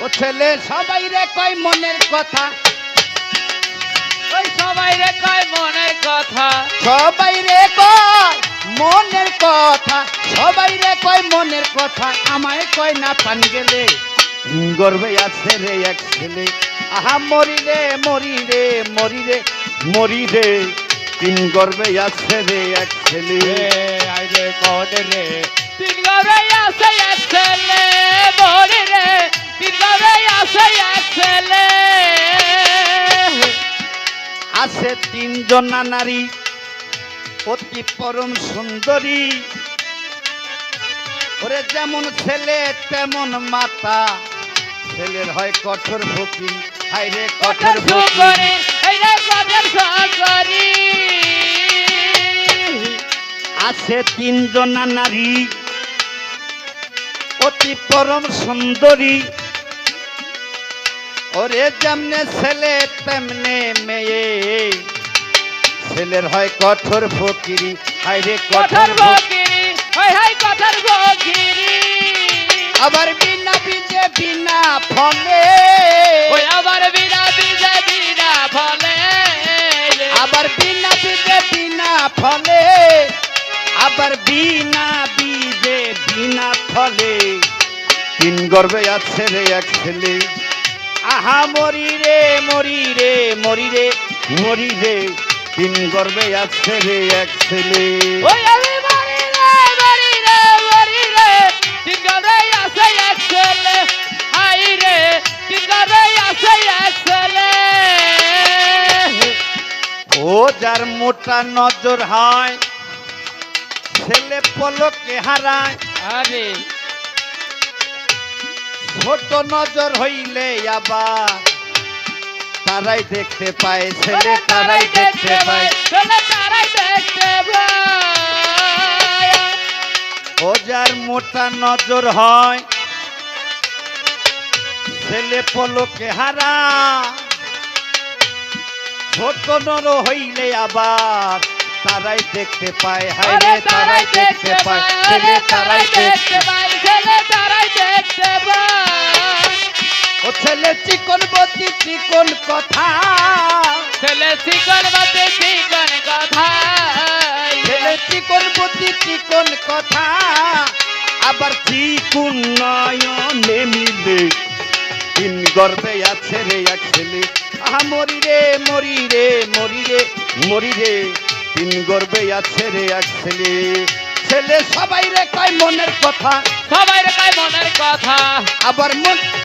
ও ছেলে সবাই রে কয় মনের কথা, ওই সবাই রে কয় মনের কথা, সবাই রে কয় মনের কথা, সবাই রে কয় মনের কথা, আমায় কয় না পান গেলে গর্বে আছে রে এক ছেলে। আহা মরি রে মরি রে মরি রে মরি রে, তিন গর্বে আছে রে এক ছেলে। আইরে কোন রে তিন গর্বে আছে এক ছেলে, মরি রে তিন গর্বে আছে এক ছেলে। আছে তিনজনা নারী অতি পরম সুন্দরী, ওরে যেমন ছেলে তেমন মাতা, ছেলের হয় কঠোর ফকির, হায় রে কঠোর ফকির। আইরে কঠোর ফকির। আছে তিনজনা নারী অতি পরম সুন্দরী, ওরে যেমনে ছেলে তেমনে মেয়ে, ছেলের হয় কঠোর ফকিরি, হায় রে কঠোর ফকিরি, হাই হাই কঠোর ফকিরি। আবার বিনা বীজে বিনা ফলে, ওই আবার বিনা বীজে বিনা ফলে, আবার বিনা বীজে বিনা ফলে, আবার বিনা বীজে বিনা ফলে, তিন গর্বে আছে রে এক ছেলে। আহা মরি রে মরি রে মরি রে মরি রে, তিন গর্বে আছে রে এক ছেলে। ওই আমি মরি রে মরি রে মরি রে, তিন গর্বে আছে এক ছেলে। হাই রে তিন গর্বে আছে এক ছেলে। ও যার মোটা নজর হয় ছেলে পলকে হারায়, আরে ছোট নজর হইলে আবার তারাই দেখতে পায়, ছেলে তারাই দেখতে পায়। ছেলে তারাই দেখতে পায়। ও যার মোটা নজর হয় ছেলে পলকে হারা, ছোট নর হইলে আবার তারাই দেখতে পায়, হায় রে তারাই দেখতে পায়, ছেলে তারাই দেখতে পায়। ছেলে তারাই দেখতে পায়। ও ছেলে চিকন বতি চিকন কথা, ছেলে চিকন বাতে চিকন কথা, ছেলে চিকন বতি চিকন কথা, আবার চিকুন নয়নে মিলে, তিন গর্বে আছে রে এক ছেলে। আহা মরি রে মরি রে মরি রে মরি রে, তিন গর্বে আছে রে এক ছেলে। ছেলে সবাই রে কয় মনের কথা, সবাই রে কয় মনের কথা, আবার মন